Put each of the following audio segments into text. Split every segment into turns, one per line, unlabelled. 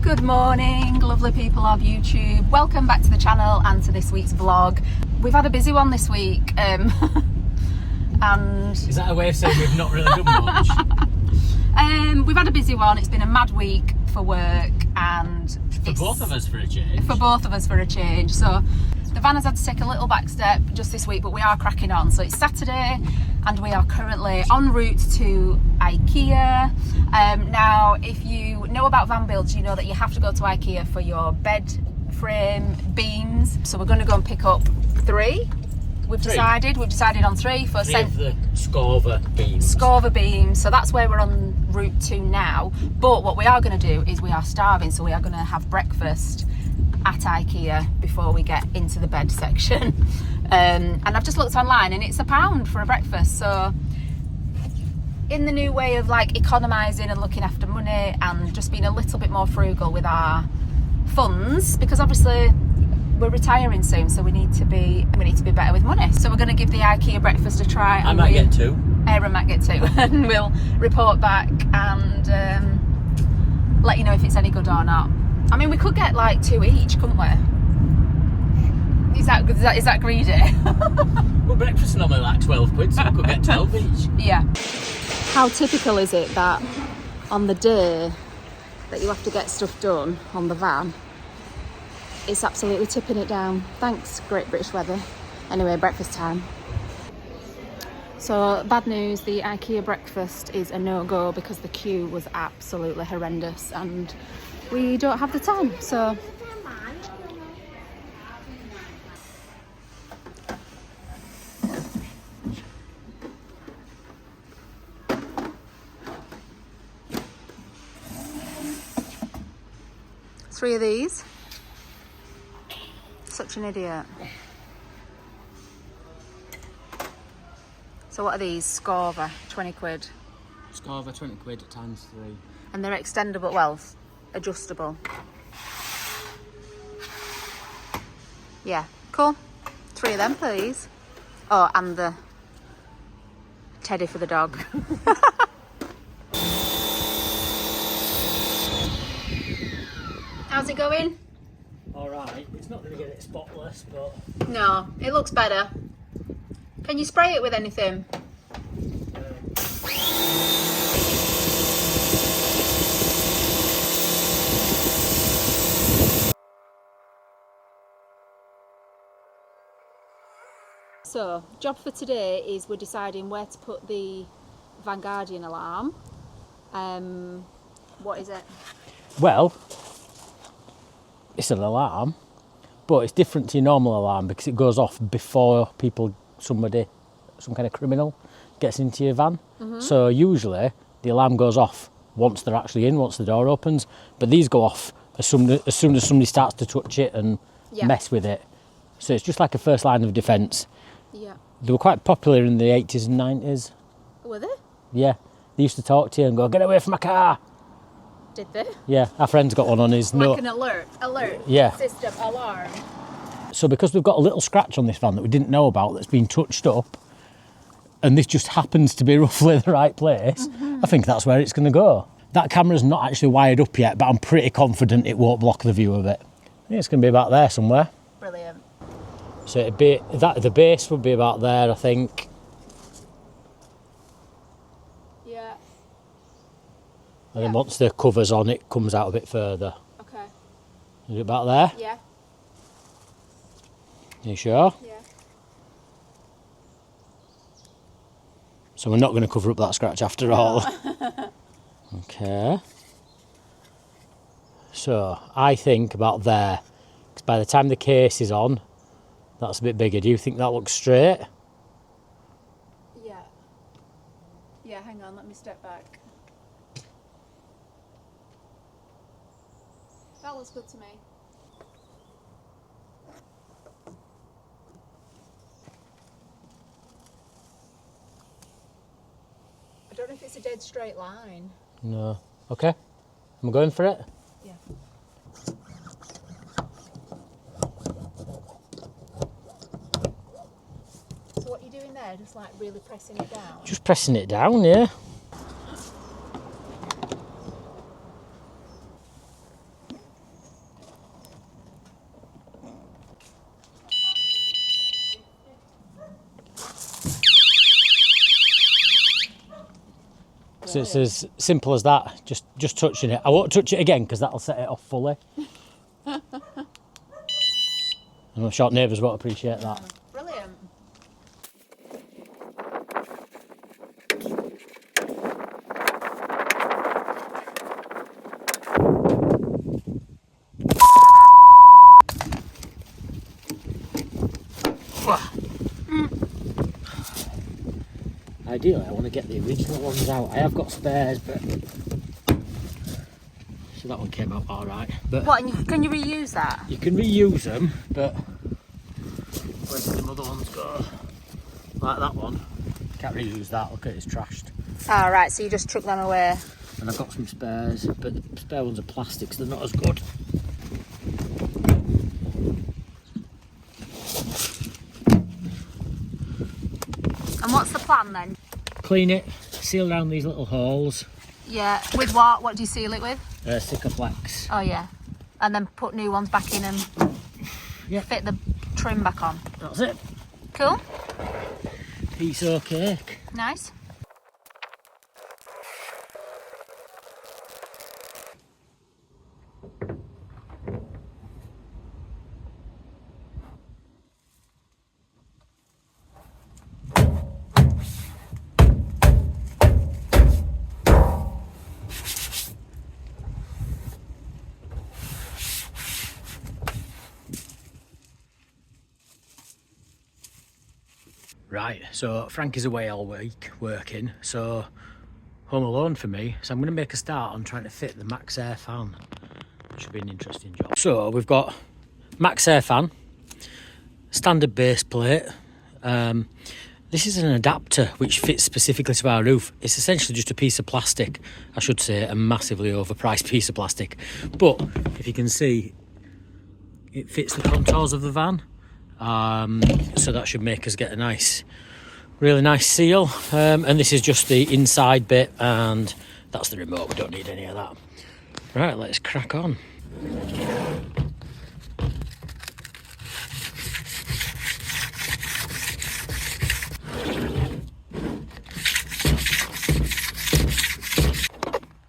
Good morning, lovely people of YouTube. Welcome back to the channel and to this week's vlog. We've had a busy one this week, and
is that a way of saying we've not really done much?
We've had a busy one. It's been a mad week for work, and
for both of us for a change.
For both of us for a change. So the van has had to take a little back step just this week, but we are cracking on. So it's Saturday, and we are currently en route to IKEA. Now, if you know about van builds, you know that you have to go to IKEA for your bed frame beams. So we're going to go and pick up three. We've decided on three for
three of the Scorva beams.
Scorva beams. So that's where we're en route to now. But what we are going to do is we are starving, so we are going to have breakfast at IKEA before we get into the bed section. And I've just looked online, and it's £1 for a breakfast. So in the new way of like economising and looking after money and just being a little bit more frugal with our funds, because obviously we're retiring soon, so we need to be better with money. So we're going to give the IKEA breakfast a try.
I might get two.
Aaron might get two, and we'll report back and let you know if it's any good or not. I mean, we could get like two each, couldn't we? Is that greedy?
Well, breakfast is normally like 12 quid, so we could get 12 each.
Yeah. How typical is it that on the day that you have to get stuff done on the van, it's absolutely tipping it down. Thanks, Great British Weather. Anyway, breakfast time. So, bad news, the IKEA breakfast is a no-go because the queue was absolutely horrendous and we don't have the time, so... Three of these. Such an idiot. So what are these? Scorva, 20 quid.
Scorva, 20 quid times 3.
And they're extendable, well, adjustable. Yeah, cool. 3 of them, please. Oh, and the teddy for the dog. How's it going?
Alright, it's not going to get it spotless, but...
No, it looks better. Can you spray it with anything? So, job for today is we're deciding where to put the Vanguardian alarm. What is it?
Well, it's an alarm, but it's different to your normal alarm because it goes off before some kind of criminal gets into your van. Mm-hmm. So usually the alarm goes off once they're actually in, once the door opens, but these go off as soon as somebody starts to touch it and mess with it. So it's just like a first line of defence.
Yeah.
They were quite popular in the 80s and 90s.
Were they?
Yeah. They used to talk to you and go, "Get away from my car."
Did they?
Yeah, our friend's got one on his...
Like an alert system, alarm.
So because we've got a little scratch on this van that we didn't know about that's been touched up, and this just happens to be roughly the right place, I think that's where it's going to go. That camera's not actually wired up yet, but I'm pretty confident it won't block the view of it. I think it's going to be about there somewhere.
Brilliant.
So it'd be that the base would be about there, I think.
Yeah.
And then once the cover's on, it comes out a bit further.
Okay.
Is it about there?
Yeah.
You sure?
Yeah.
So we're not going to cover up that scratch after all. Okay. So I think about there, because by the time the case is on, that's a bit bigger. Do you think that looks straight?
Yeah. Yeah, hang on, let me step back. That looks good to me. I don't know if it's a dead straight line.
No. Okay. I'm going for it.
Yeah. So what are you doing there? Just like really pressing it down?
Just pressing it down, yeah. So it's as simple as that, just touching it. I won't touch it again because that'll set it off fully. I'm sure neighbours won't appreciate that.
Brilliant.
Ideally, I want to get the original ones out. I have got spares, but so that one came out all right. But
What? And can you reuse that?
you can reuse them, but where did the other ones go? Like that one, can't reuse that. Look at it, it's trashed.
Oh, right. So you just chuck them away.
And I've got some spares, but the spare ones are plastic, so they're not as good.
And what's the plan then?
Clean it, seal around these little holes.
Yeah. With what? What do you seal it with?
Sikaflex.
Oh, yeah. And then put new ones back in and fit the trim back on.
That's it.
Cool.
Piece of cake.
Nice.
Right, so Frankie's away all week working, so home alone for me. So I'm going to make a start on trying to fit the Max Air fan. Should be an interesting job. So we've got Max Air fan, standard base plate. This is an adapter which fits specifically to our roof. It's essentially just a piece of plastic, I should say, a massively overpriced piece of plastic. But if you can see, it fits the contours of the van. So that should make us get a really nice seal. And this is just the inside bit, and that's the remote. We don't need any of that. Right, let's crack on.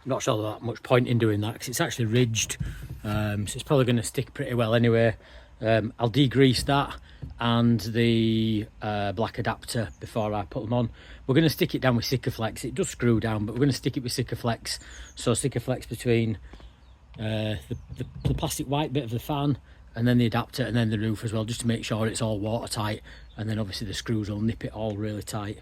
Not sure that much point in doing that because it's actually ridged, so it's probably going to stick pretty well anyway. I'll degrease that and the black adapter before I put them on. We're going to stick it down with Sikaflex. It does screw down, but we're going to stick it with Sikaflex. So Sikaflex between the plastic white bit of the fan and then the adapter and then the roof as well, just to make sure it's all watertight. And then obviously the screws will nip it all really tight.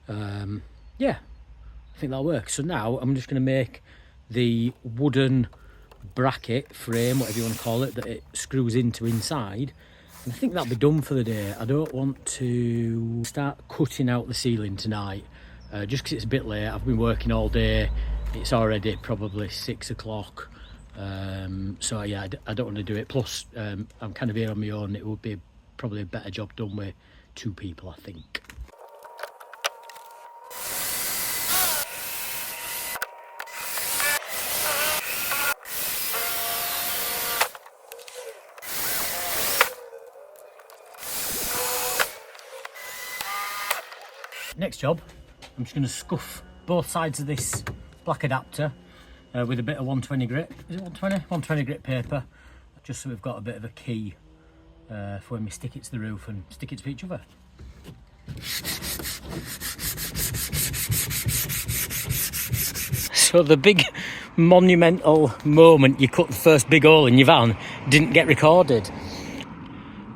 Yeah, I think that'll work. So now I'm just going to make the wooden bracket frame, whatever you want to call it, that it screws into inside, and I think that'll be done for the day. I don't want to start cutting out the ceiling tonight, just because it's a bit late. I've been working all day. It's already probably 6 o'clock, so yeah, I don't want to do it. Plus I'm kind of here on my own. It would be probably a better job done with 2 people, I think. Next job, I'm just going to scuff both sides of this black adapter with a bit of 120 grit. Is it 120? 120 grit paper, just so we've got a bit of a key for when we stick it to the roof and stick it to each other. So the big monumental moment you cut the first big hole in your van didn't get recorded.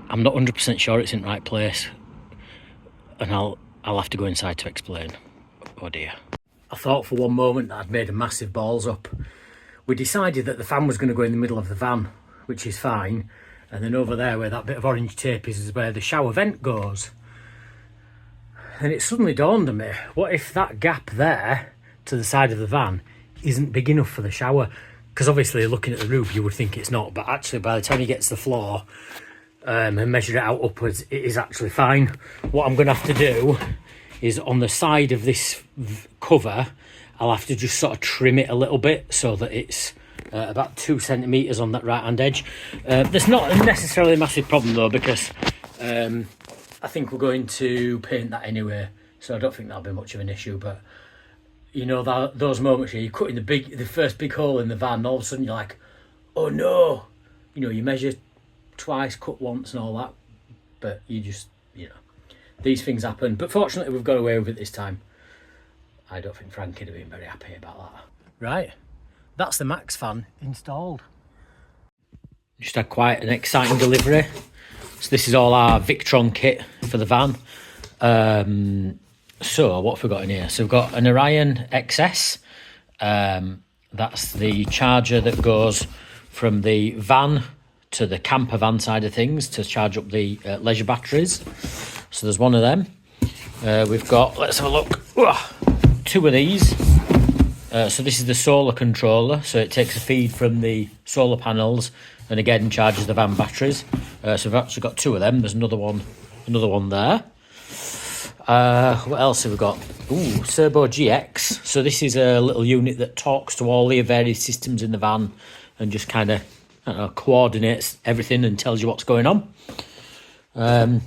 I'm not 100% sure it's in the right place, and I'll have to go inside to explain. Oh dear. I thought for one moment that I'd made a massive balls up. We decided that the fan was going to go in the middle of the van, which is fine. And then over there where that bit of orange tape is where the shower vent goes. And it suddenly dawned on me, what if that gap there to the side of the van isn't big enough for the shower? Because obviously looking at the roof you would think it's not, but actually by the time you get to the floor and measure it out upwards, it is actually fine. What I'm going to have to do is on the side of this cover, I'll have to just sort of trim it a little bit so that it's about 2 centimetres on that right hand edge. There's not necessarily a massive problem though, because I think we're going to paint that anyway, so I don't think that'll be much of an issue. But you know, those moments where you're cutting the first big hole in the van, and all of a sudden you're like, oh no, you know, you measure twice, cut once and all that, but you just, you know, these things happen. But fortunately we've got away with it this time. I don't think Frankie would have been very happy about that. Right, that's the Max fan installed. Just had quite an exciting delivery. So this is all our Victron kit for the van. So what have we got in here? So we've got an Orion XS. That's the charger that goes from the van to the camper van side of things to charge up the leisure batteries. So there's one of them. We've got, let's have a look, two of these. So this is the solar controller. So it takes a feed from the solar panels and again charges the van batteries. So we've actually got two of them. There's another one there. What else have we got? Ooh, Turbo GX. So this is a little unit that talks to all the various systems in the van and just kind of, I don't know, coordinates everything and tells you what's going on. We've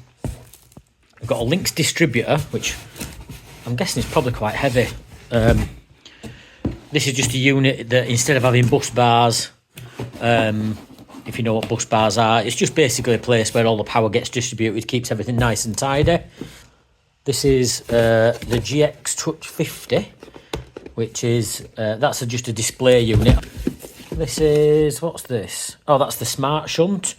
got a Lynx distributor, which I'm guessing is probably quite heavy. This is just a unit that instead of having bus bars, if you know what bus bars are, it's just basically a place where all the power gets distributed, keeps everything nice and tidy. This is the GX Touch 50, which is, that's just a display unit. This is, what's this? Oh, that's the smart shunt.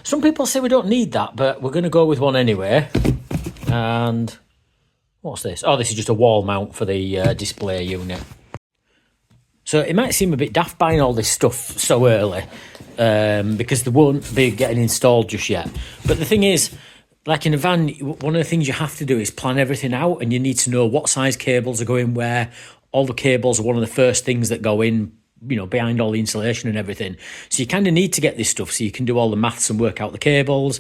Some people say we don't need that, but we're going to go with one anyway. And what's this? Oh, this is just a wall mount for the display unit. So it might seem a bit daft buying all this stuff so early, because they won't be getting installed just yet. But the thing is, like in a van, one of the things you have to do is plan everything out, and you need to know what size cables are going where. All the cables are one of the first things that go in, you know, behind all the insulation and everything. So you kind of need to get this stuff so you can do all the maths and work out the cables.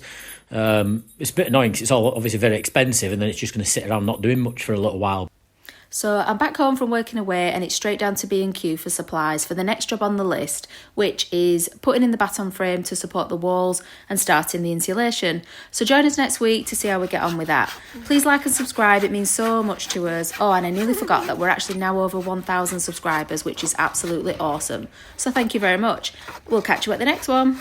It's a bit annoying because it's all obviously very expensive, and then it's just going to sit around not doing much for a little while.
So I'm back home from working away and it's straight down to B&Q for supplies for the next job on the list, which is putting in the baton frame to support the walls and starting the insulation. So join us next week to see how we get on with that. Please like and subscribe, it means so much to us. Oh, and I nearly forgot that we're actually now over 1,000 subscribers, which is absolutely awesome. So thank you very much. We'll catch you at the next one.